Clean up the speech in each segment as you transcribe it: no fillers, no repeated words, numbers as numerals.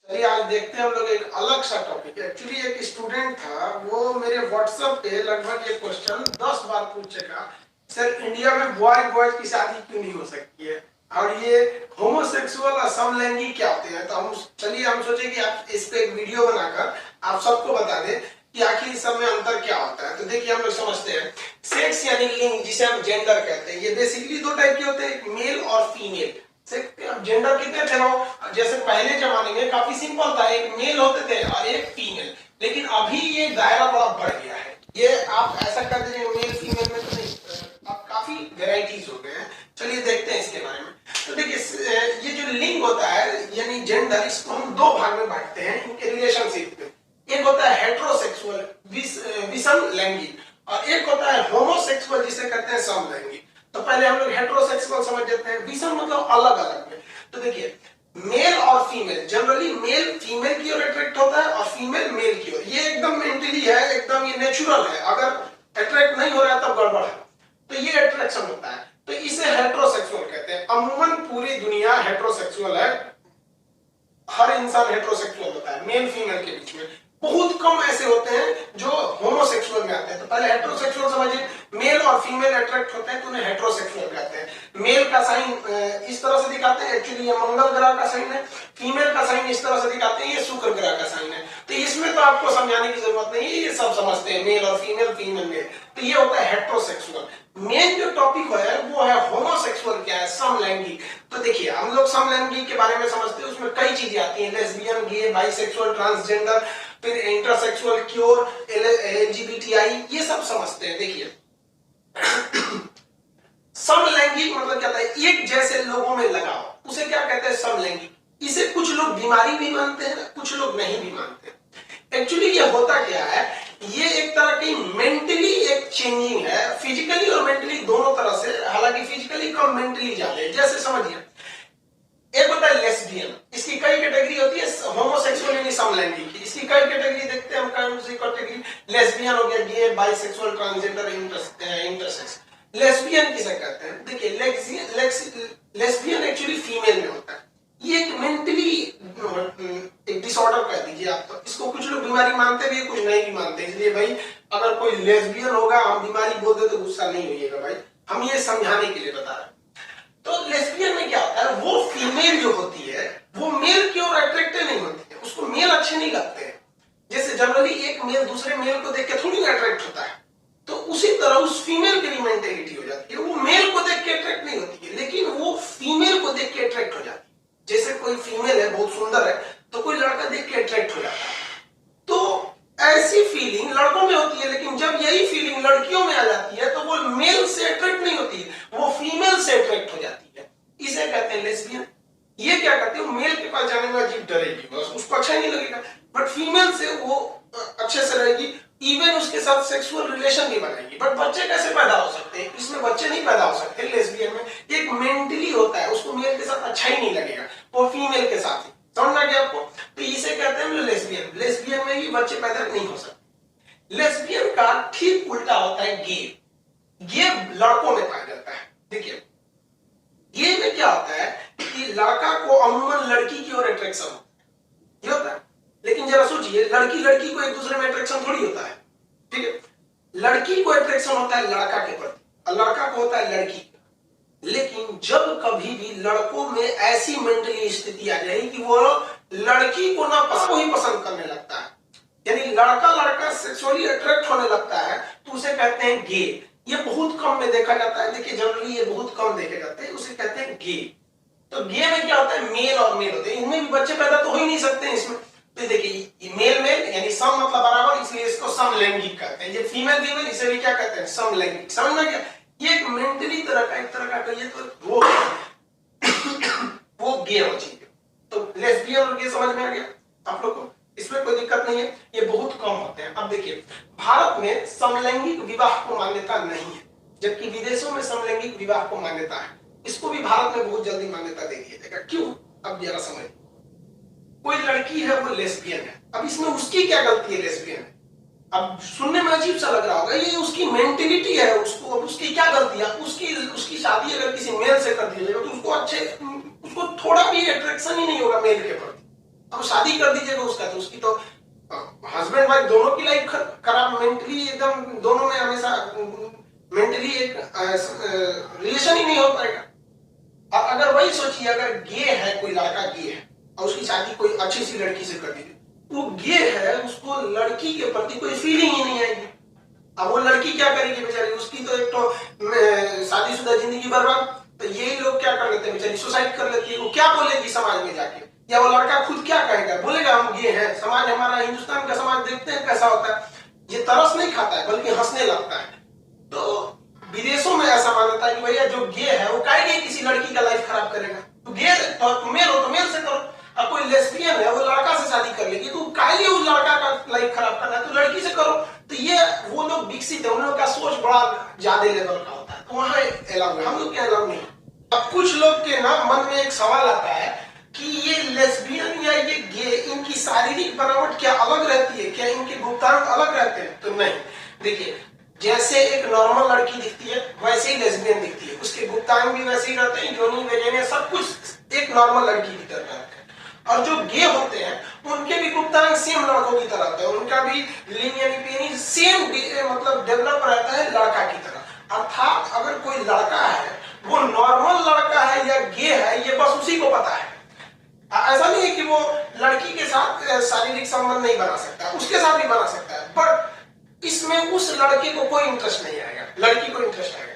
चलिए आज देखते हैं हम लोग एक अलग सा टॉपिक। एक्चुअली एक स्टूडेंट था, वो मेरे व्हाट्सएप पे लगभग ये क्वेश्चन 10 बार पूछ चुका, सर इंडिया में बॉय बॉय की शादी क्यों नहीं हो सकती है, और ये होमोसेक्सुअल और समलैंगिक क्या होते हैं। तो हम सोचे कि आप इस पे एक वीडियो बनाकर आप सबको बता दें कि आखिर इस सब में अंतर क्या होता है। तो देखिए हम लोग समझते हैं, सेक्स यानी लिंग, जिसे हम जेंडर कहते हैं, ये बेसिकली दो टाइप के होते हैं, एक मेल और फीमेल। जेंडर कितने थे वो, जैसे पहले जमाने में काफी सिंपल था, एक मेल होते थे और एक फीमेल। लेकिन अभी ये दायरा बड़ा बढ़ गया है। ये आप ऐसा कर दीजिए मेल फीमेल में तो नहीं, अब काफी वेराइटीज हो गए हैं। चलिए देखते हैं इसके बारे में। तो देखिए ये जो लिंग होता है यानी जेंडर, इसको हम दो भाग में बांटते हैं इनके रिलेशनशिप में। एक होता है हेट्रोसेक्सुअल विषम लैंगिक, और एक होता है होमोसेक्सुअल जिसे कहते हैं समलैंगिक। तो पहले हम लोग हेट्रोसेक्सुअल समझ लेते हैं, विषम मतलब अलग अलग में। तो देखिए मेल और फीमेल, जनरली मेल फीमेल की ओर अट्रैक्ट होता है और फीमेल मेल की ओर। ये एकदम मेंटली है, एकदम ये नेचुरल है। अगर अट्रैक्ट नहीं हो रहा है तब गड़बड़ है। तो ये अट्रैक्शन होता है, तो इसे हेट्रोसेक्सुअल कहते हैं। अमूमन पूरी दुनिया हेट्रोसेक्सुअल है, हर इंसान हेट्रोसेक्सुअल होता है मेल फीमेल के बीच में। बहुत कम ऐसे होते हैं जो होमोसेक्सुअल में आते हैं। तो पहले हेट्रोसेक्सुअल समझिए, मेल और फीमेल अट्रैक्ट होते हैं तो उन्हें हेट्रोसेक्सुअल कहते हैं। मेल का साइन इस तरह से दिखाते हैं, एक्चुअली ये मंगल ग्रह का साइन है। फीमेल का साइन इस तरह से दिखाते हैं, ये शुक्र ग्रह का साइन है। तो इसमें तो आपको समझाने की जरूरत नहीं है, ये सब समझते हैं, मेल और फीमेल, फीमेल मेल। तो ये होता है हेट्रोसेक्सुअल। मेन जो टॉपिक है वो है होमोसेक्सुअल, क्या है, समलैंगिक। तो देखिए हम लोग समलैंगिक के बारे में समझते हैं, उसमें कई चीजें आती हैं, लेस्बियन, गे, बाइसेक्सुअल, ट्रांसजेंडर, फिर इंटरसेक्सुअल, क्योर, एलजीबीटीआई, ये सब समझते हैं। देखिए समलैंगिक मतलब क्या होता है, एक जैसे लोगों में लगाव, उसे क्या कहते हैं, समलैंगिक। इसे कुछ लोग बीमारी भी मानते हैं, कुछ लोग नहीं भी मानते हैं। एक्चुअली ये होता क्या है, ये एक तरह की मेंटली एक चेंजिंग है, फिजिकली और मेंटली दोनों तरह से। हालांकि फिजिकली कम, मेंटली ज्यादा है। जैसे समझिए एक होता है लेस्बियन, इसकी कई कैटेगरी होती है। होमोसेक्सुअल यानी समलैंगिक, इसकी कई कैटेगरी देखते हैं हम। कौन सी कैटेगरी, लेस्बियन हो गया, गे, बाइसेक्सुअल, ट्रांसजेंडर, इंटरसेक्स। लेस्बियन किसे कहते हैं, देखिए लेस्बियन एक्चुअली फीमेल में होता है। ये एक मेंटली एक डिसऑर्डर कह दीजिए आप। तो इसको कुछ लोग बीमारी मानते भी है, कुछ नहीं भी मानते। इसलिए भाई अगर कोई लेस्बियन होगा हम बीमारी बोल दे तो गुस्सा नहीं होइएगा भाई, हम ये समझाने के लिए बता रहे हैं। तो लेस्बियन में क्या होता है, वो फीमेल जो होती है वो मेल की ओर अट्रैक्टेड नहीं होती है, उसको मेल अच्छे नहीं लगते हैं। जैसे जनरली एक मेल दूसरे मेल को देख के थोड़ी अट्रैक्ट होता है, तो उसी तरह उस फीमेल की मेंटेलिटी हो जाती है। वो मेल को देख के अट्रैक्ट नहीं होती है, लेकिन वो फीमेल को देख के अट्रैक्ट हो जाती है। जैसे कोई फीमेल है बहुत सुंदर है, तो कोई लड़का देख के अट्रैक्ट हो जाता है। तो ऐसी फीलिंग लड़कों में होती है, लेकिन जब यही फीलिंग लड़कियों में आ जाती है तो वो मेल से अट्रैक्ट नहीं होती है, वो फीमेल से अट्रैक्ट हो जाती है। इसे कहते हैं लेस्बियन। ये क्या करते हैं, मेल के पास जाने में अजीब डरेगी, बस उसको अच्छा नहीं लगेगा। बट फीमेल से वो अच्छे से रहेगी, इवन उसके साथ सेक्सुअल रिलेशन भी बनाएगी। बट बच्चे कैसे पैदा हो सकते हैं, इसमें बच्चे नहीं पैदा हो सकते लेस्बियन में। एक मेंटली होता है, उसको मेल के साथ अच्छा ही नहीं लगेगा, वो फीमेल के साथ ही। समझ आ गया आपको। तो इसे कहते हैं लेस्बियन। लेस्बियन में भी बच्चे पैदा नहीं हो सकते। लेस्बियन का ठीक उल्टा होता है गे। गे लड़कों में पाया जाता है। देखिए गे में क्या होता है कि लड़का को अमूमन लड़की की ओर अट्रैक्शन होता है, ये होता है। लेकिन जरा सोचिए, लड़की लड़की को एक दूसरे में अट्रैक्शन थोड़ी होता है, ठीक है। लड़की को अट्रैक्शन होता है लड़का के प्रति और लड़का को होता है लड़की। लेकिन जब कभी भी लड़कों में ऐसी मेंटली स्थिति आ जाए कि वो लड़की को ना ही पसंद करने लगता है, यानी लड़का लड़का सेक्सुअली अट्रैक्ट होने लगता है, तो उसे कहते हैं गे। ये बहुत कम में देखा जाता है। देखिए जनरली ये बहुत कम देखे जाते हैं, उसे कहते हैं गे। तो गे में क्या होता है, मेल और मेल होते हैं, इनमें भी बच्चे पैदा तो हो ही नहीं सकते इसमें। तो देखिए मेल मेल यानी सम मतलब बराबर, इसलिए इसको समलैंगिक कहते हैं। ये फीमेल फीमेल, इसे भी क्या कहते हैं, समलैंगिक। समझ में क्या, ये एक मेंटली तरह का, एक तरह का कहिए तो रोग वो गे हो चीज। तो लेस्बियन और गे समझ में आ गया आप लोग को, इसमें कोई दिक्कत नहीं है। ये बहुत कम होते हैं। अब देखिए भारत में समलैंगिक विवाह को मान्यता नहीं है, जबकि विदेशों में समलैंगिक विवाह को मान्यता है। इसको भी भारत में बहुत जल्दी मान्यता दे दिया जाएगा। क्यों, अब जरा समझ। कोई लड़की है वो लेस्बियन है, अब इसमें उसकी क्या गलती है, लेस्बियन है। अब सुनने में अजीब सा लग रहा होगा, ये उसकी मेंटेलिटी है, उसको उसकी क्या गलती है। उसकी शादी अगर किसी मेल से कर दी जाए तो उसको थोड़ा भी अट्रैक्शन ही नहीं होगा मेल के प्रति। अब शादी कर दीजिएगा उसका तो उसकी तो हस्बैंड वाइफ दोनों की लाइफ खराब, मेंटली एकदम दोनों में हमेशा मेंटली एक रिलेशन ही नहीं हो पाएगा। अब अगर वही सोचिए, अगर गे है, कोई लड़का गे है और उसकी शादी कोई अच्छी सी लड़की से कर दीजिए, वो गे है, उसको लड़की के प्रति कोई फीलिंग ही नहीं आएगी। अब वो लड़की क्या करेगी बेचारी, उसकी तो एक तो शादीशुदा जिंदगी बर्बाद। तो यही लोग क्या कर लेते हैं, बेचारी सुसाइड कर लेती है। वो क्या बोलेगी समाज में जाके, या वो लड़का खुद क्या कहेगा, बोलेगा हम गे हैं। समाज, हमारा हिंदुस्तान का समाज देखते हैं कैसा होता है, ये तरस नहीं खाता है बल्कि हंसने लगता है। तो विदेशों में ऐसा मान्यता है कि भैया जो गे है वो काहे किसी लड़की का लाइफ खराब करेगा, तो गे तो मेल हो तो मेल से करो। अब कोई लेस्बियन है, वो लड़का से शादी कर लेगी, तो काहे उस लड़का का लाइफ खराब करना है, तो लड़की से करो। तो ये वो लोग विकसित है, उन लोग का सोच बड़ा ज्यादा लेवल का होता है, तो वहां अलाउ है, हम लोग क्या अलाउ नहीं। अब कुछ लोग के ना मन में एक सवाल आता है कि ये लेस्बियन या ये गे, इनकी शारीरिक बनावट क्या अलग रहती है, क्या इनके गुप्तांग अलग रहते हैं? तो नहीं, देखिए जैसे एक नॉर्मल लड़की दिखती है वैसे ही लेस्बियन दिखती है, उसके गुप्तांग भी वैसे ही रहते हैं, योनि वगैरह सब कुछ एक नॉर्मल लड़की की तरह रहते हैं। और जो गे होते हैं उनके भी गुप्तांग सेम लड़कों की तरह होता है, उनका भी लिंग यानी पेनिस सेम मतलब डेवलप रहता है लड़का की तरह। अर्थात अगर कोई लड़का है वो नॉर्मल लड़का है या गे है, ये बस उसी को पता है। ऐसा नहीं है कि वो लड़की के साथ शारीरिक संबंध नहीं बना सकता, उसके साथ भी बना सकता है, बट इसमें उस लड़के को कोई इंटरेस्ट नहीं आएगा, लड़की को इंटरेस्ट आएगा।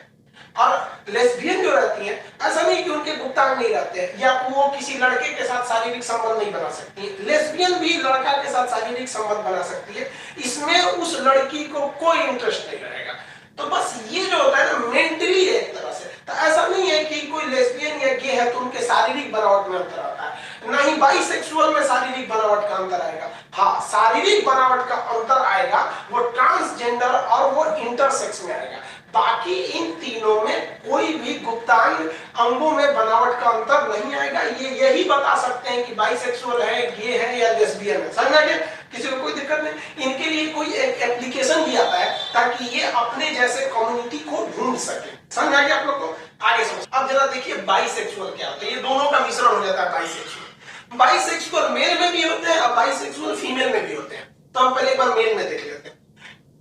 और लेस्बियन जो रहती है, ऐसा नहीं कि उनके गुप्तांग नहीं रहते हैं या वो किसी लड़के के साथ शारीरिक संबंध नहीं बना सकती, लेस्बियन भी लड़का के साथ शारीरिक संबंध बना सकती है, इसमें उस लड़की को कोई इंटरेस्ट नहीं रहेगा। तो बस ये जो होता है ना, मेंटली एक तरह से। तो ऐसा नहीं है कि कोई लेस्बियन या गे है तो उनके शारीरिक बनावट में अंतर आता है, ना ही बाइसेक्सुअल में शारीरिक बनावट का अंतर आएगा। हाँ, शारीरिक बनावट का अंतर आएगा वो ट्रांसजेंडर और वो इंटरसेक्स में आएगा। बाकी इन तीनों में कोई भी गुप्तांग अंगों में बनावट का अंतर नहीं आएगा। ये यही बता सकते हैं कि बाइसेक्सुअल है, गे है या लेस्बियन है। समझ गए? किसी को कोई दिक्कत नहीं। इनके लिए कोई एक एप्लीकेशन भी आता है ताकि ये अपने जैसे कम्युनिटी को ढूंढ सके। समझ आ गया आप लोग को? आगे समझ। अब जरा देखिए बाइसेक्सुअल क्या होता है। ये दोनों का मिश्रण हो जाता है बाइसेक्सुअल। बाइसेक्सुअल मेल में भी होते हैं और बाइसेक्सुअल फीमेल में भी होते हैं। तो हम पहले एक बार मेल में देख लेते हैं।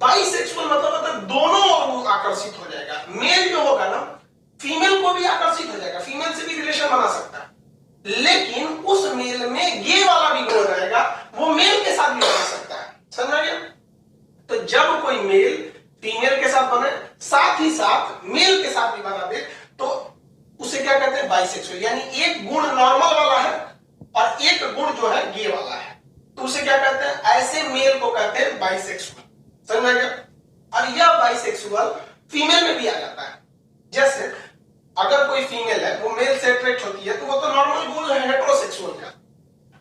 बाइसेक्सुअल मतलब दोनों ओर आकर्षित हो जाएगा। मेल जो होगा ना, फीमेल को भी आकर्षित हो जाएगा, फीमेल से भी रिलेशन बना सकता है, लेकिन उस मेल में गे वाला भी गुण रहेगा, वो मेल के साथ भी बना सकता है। समझ गया? तो जब कोई मेल फीमेल के साथ बने, साथ ही साथ मेल के साथ भी बना दे, तो उसे क्या कहते हैं? बाइसेक्सुअल। यानी एक गुण नॉर्मल वाला है और एक गुण जो है गे वाला है, तो उसे क्या कहते हैं? ऐसे मेल को कहते हैं बाइसेक्सुअल। समझ में गया? और यह बाइसेक्सुअल फीमेल में भी आ जाता है। जैसे अगर कोई फीमेल है वो मेल से अट्रैक्ट होती है तो वो तो नॉर्मल गुण है हेटेरोसेक्सुअल का,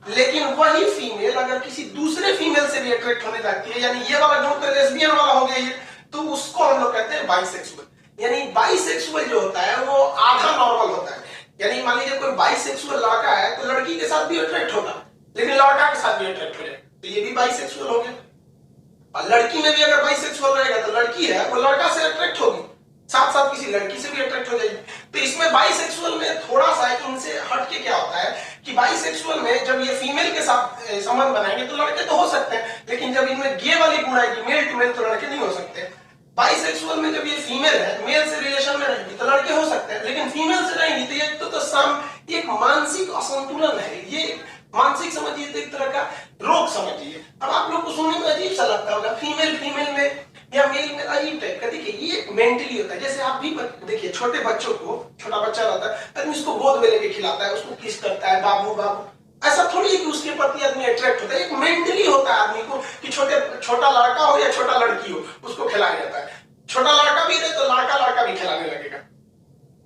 लेकिन वही फीमेल अगर किसी दूसरे फीमेल से भी अट्रैक्ट होने लगती है, यानी ये वाला गुण तो लेस्बियन वाला हो गया ये, तो उसको हम लोग कहते हैं बाइसेक्सुअल। यानी बाइसेक्सुअल जो होता है वो आधा नॉर्मल होता है। यानी मान लीजिए कोई बाइसेक्सुअल लड़का है तो लड़की के साथ भी अट्रैक्ट होगा, लेकिन लड़का के साथ भी अट्रैक्ट हो जाए, तो ये भी बाइसेक्सुअल हो गया। और लड़की में भी अगर बाइसेक्सुअल रहेगा तो लड़की है वो लड़का से अट्रैक्ट होगी, साथ साथ किसी लड़की से भी अट्रैक्ट हो जाएगी। तो इसमें बाइसेक्सुअल में थोड़ा सा इनसे हटके क्या होता है कि बाइसेक्सुअल में जब ये फीमेल के साथ संबंध बनाएंगे तो लड़के तो हो सकते हैं, लेकिन जब इनमें गे वाली गुण आएगी मेल टू मेल तो लड़के नहीं हो सकते। बाइसेक्सुअल में जब ये फीमेल है, मेल से रिलेशन में रहेगी तो लड़के हो सकते हैं, लेकिन फीमेल से रहेंगी तो ये तो एक मानसिक असंतुलन है। ये मानसिक समझिए तो एक तरह का रोग समझिए। अब आप लोग को सुनने में अजीब सा लगता होगा, फीमेल फीमेल में या मेल में अजीब टाइप का। देखिए ये मेंटली होता है। जैसे आप भी देखिए छोटे बच्चों को, छोटा बच्चा रहता है आदमी उसको गोद में लेके खिलाता है, उसको किस करता है, बाबू बाबू। ऐसा थोड़ी है कि उसके प्रति आदमी अट्रैक्ट होता है, एक मेंटली होता है आदमी को कि छोटा लड़का हो या छोटा लड़की हो उसको खिलाया जाता है। छोटा लड़का भी रहे तो लड़का लड़का भी खिलाने लगेगा।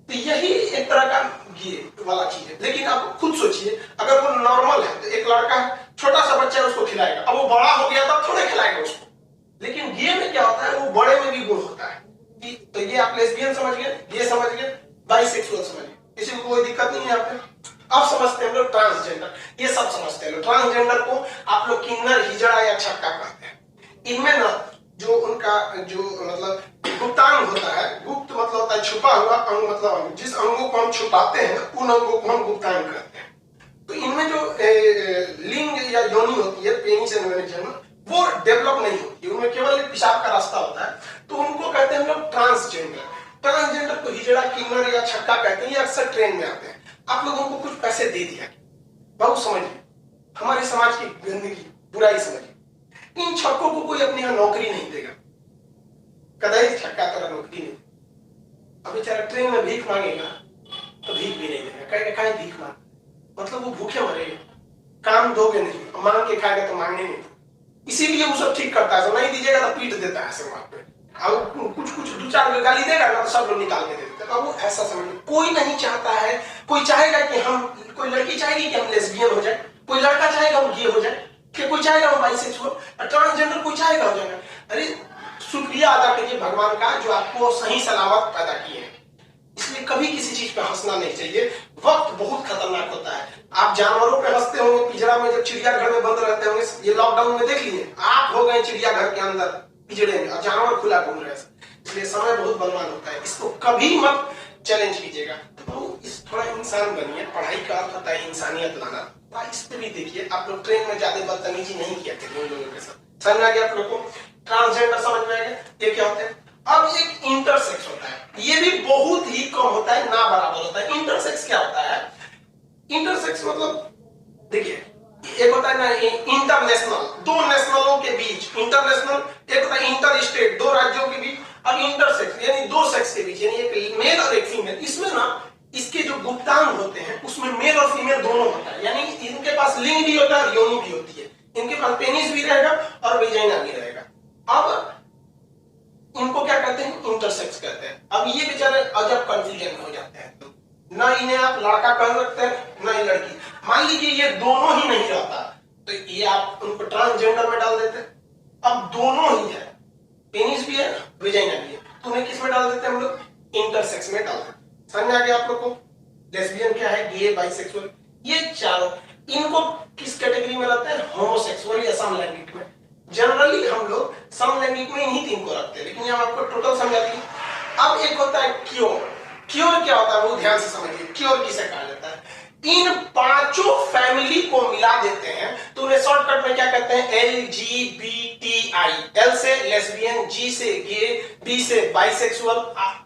तो यही एक तरह का ये वाला चीज है। लेकिन आप खुद सोचिए, अगर वो नॉर्मल है तो एक लड़का छोटा सा बच्चा है उसको खिलाएगा, अब वो बड़ा हो गया तब थोड़े खिलाएगा उसको। लेकिन गे में क्या होता है, वो बड़े में भी गुण होता है। तो ये आप लेस्बियन समझ गए, ये समझ गए, बाइसेक्सुअल समझ गए, किसी को कोई दिक्कत नहीं है यहाँ पे। अब समझते हैं लोग ट्रांसजेंडर, ये सब समझते हैं लोग। ट्रांसजेंडर को आप लोग किन्नर, हिजड़ा या छक्का कहते हैं। इनमें ना जो उनका जो मतलब गुप्तांग होता है, गुप्त मतलब होता है छुपा हुआ, अंग मतलब अंग, जिस अंगों को हम छुपाते हैं उन अंगों को हम गुप्तांग कहते हैं। तो इनमें जो लिंग योनि होती है, पेनिस एंड वेजिना, वो डेवलप नहीं होती है, उनमें केवल एक पेशाब का रास्ता होता है, तो उनको कहते हैं हम लोग ट्रांसजेंडर। ट्रांसजेंडर को हिजड़ा, किन्नर या छक्का कहते हैं। ये अक्सर ट्रेन में आते हैं। आप लोगों को कुछ पैसे दे दिया, बहुत समझिए, हमारे समाज की गंदगी, बुराई समझिए। इन छक्कों को कोई अपने यहाँ नौकरी नहीं देगा, कदाई छक्का तरह नौकरी नहीं। अब बेचारा ट्रेन में भीख मांगेगा तो भीख भी नहीं देगा, कहेगा काहे भीख मांग, मतलब वो भूखे मरेगा, काम दोगे नहीं, मांग के खाएगा तो मांगने नहीं। इसीलिए वो सब ठीक करता है, नहीं दीजिएगा तो पीट देता है समाज पे, और कुछ कुछ दो चार गाली देगा ना तो सब लोग निकाल के दे देते हैं। वो ऐसा समझ, कोई नहीं चाहता है, कोई चाहेगा कि हम, कोई लड़की चाहेगी कि हम लेस्बियन हो जाए, कोई लड़का चाहेगा हम गे हो जाए, कि कोई चाहेगा हम बाइसेक्सुअल, ट्रांसजेंडर कोई चाहेगा हो जाएगा। अरे शुक्रिया अदा कीजिए भगवान का जो आपको सही सलामत पैदा किए हैं। इसलिए कभी किसी चीज पे हंसना नहीं चाहिए, वक्त बहुत खतरनाक होता है। आप जानवरों पे हंसते होंगे पिंजरा में, जब चिड़ियाघर में बंद रहते होंगे, ये लॉकडाउन में देख लीजिए, आप हो गए चिड़ियाघर के अंदर पिंजरे में और जानवर खुला घूम रहे हैं। इसलिए समय बहुत बलवान होता है, इसको कभी मत चैलेंज कीजिएगा। तो इस थोड़ा इंसान बनिए, पढ़ाई का अर्थ होता है इंसानियत लाना। इस पे भी देखिए, आप लोग ट्रेन में ज्यादा बदतमीजी नहीं किया थे लोगों के साथ, समझ आ गया आप लोग को? ट्रांसजेंडर समझ में आ गया, ये क्या होता है? अब एक इंटरसेक्स होता है, ये भी बहुत ही कम होता है, ना बराबर होता है। इंटरसेक्स क्या होता है? इंटरसेक्स मतलब देखिए, एक होता है ना इंटरनेशनल, दो नेशनलों के बीच, इंटरनेशनल एक होता है इंटर स्टेट, दो राज्यों के बीच, अब इंटरसेक्स यानी दो सेक्स के बीच, यानी एक मेल और एक फीमेल। इसमें ना इसके जो गुप्तांग होते हैं उसमें मेल और फीमेल दोनों होता है, यानी इनके पास लिंग भी होता है और योनि भी होती है, इनके पास पेनिस भी रहेगा और वेजाइना भी रहेगा। अब इनको क्या कहते हैं? इंटरसेक्स कहते हैं। अब ये बेचारे अजब कंफ्यूजन में हो जाते हैं, तो ना इन्हें आप लड़का कह सकते हैं ना ही लड़की। मान लीजिए ये दोनों ही नहीं रहता तो ये आप उनको ट्रांसजेंडर में डाल देते। अब दोनों ही है, पेनिस भी है वेजाइना भी है, तो उन्हें किस में डाल देते हैं हम लोग? इंटरसेक्स में डाल देते। समझ आ गया आप लोग को? लेस्बियन क्या है, गे, बाइसेक्सुअल, ये चारों, इनको किस कैटेगरी में रखते हैं? होमोसेक्सुअल या समलैंगिक में। जनरली हम लोग समलैंगिक में इन्हीं तीन को रखते हैं, लेकिन यहाँ आपको टोटल समझा दी। अब एक होता है क्योर। क्योर क्या होता है वो ध्यान से समझिए, क्योर किसे कहा जाता है? इन पांचों फैमिली को मिला देते हैं तो उन्हें शॉर्टकट में क्या कहते हैं? LGBTI। L से लेस्बियन, G से गे, B से बाइसेक्सुअल,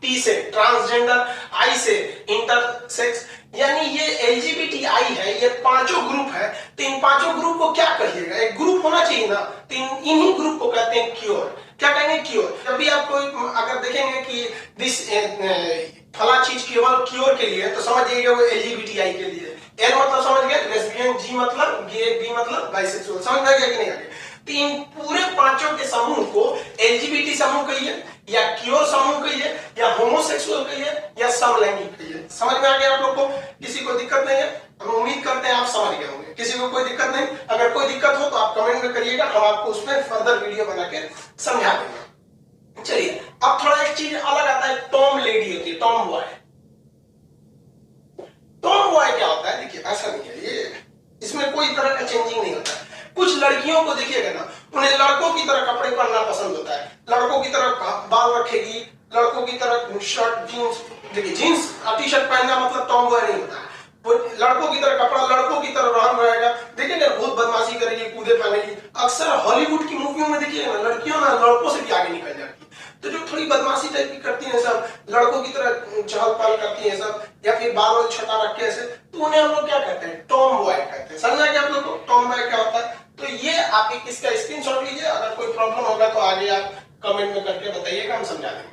T से ट्रांसजेंडर, I से इंटरसेक्स। यानी ये LGBTI है, ये पांचों ग्रुप है, तो इन पांचों ग्रुप को क्या कहिएगा? एक ग्रुप होना चाहिए ना, तो इन्हीं ग्रुप को कहते हैं क्योर। क्या कहेंगे? क्योर। जब भी आपको अगर देखेंगे कि दिस फला चीज केवल क्योर के लिए, तो समझिएगा वो LGBTI के लिए। L मतलब समझ गए लेस्बियन, G मतलब गे, B मतलब बाइसेक्सुअल। समझ में आ गया कि नहीं आ गया? तो इन पूरे पांचों के समूह को LGBT समूह कहिए, या क्योर समूह कहिए, या होमोसेक्सुअल कहिए, या समलैंगिक कहिए। समझ में आ गया आप लोग को? किसी को दिक्कत नहीं है? हम उम्मीद करते हैं आप समझ गए होंगे। किसी को कोई दिक्कत नहीं? अगर कोई दिक्कत हो तो आप कमेंट में करिएगा, हम आपको उसमें फर्दर वीडियो बना के समझा देंगे। चलिए, अब थोड़ा एक चीज अलग आता है, टॉम लेडी होती है, टॉम बॉय। टॉम बॉय क्या होता है? देखिए ऐसा नहीं है, ये इसमें कोई तरह का चेंजिंग नहीं होता है। कुछ लड़कियों को देखिएगा ना, उन्हें लड़कों की तरह कपड़े पहनना पसंद होता है, लड़कों की तरह बाल रखेगी, लड़कों की तरह शर्ट जीन्स, देखिए जीन्स टी शर्ट पहनना मतलब टॉम बॉय नहीं होता है। वो लड़कों की तरह कपड़ा, लड़कों की तरह रहन रहेगा, देखिएगा बहुत बदमाशी करेगी, कूदे फानेगी। अक्सर हॉलीवुड की मूवियों में देखिएगा ना, लड़कियों ना लड़कों से भी आगे निकल जाती है। तो जो थोड़ी बदमाशी टाइप की करती है सब, लड़कों की तरह चहल पहल करती है सब, या फिर बाल वाल छटा रख के ऐसे, तो उन्हें हम लोग क्या कहते हैं? टॉम बॉय कहते हैं। समझा क्या आप लोग को? टॉम बॉय क्या होता है? तो ये आप इसका स्क्रीनशॉट लीजिए, अगर कोई प्रॉब्लम होगा तो आगे आप कमेंट में करके बताइएगा, हम समझा देंगे।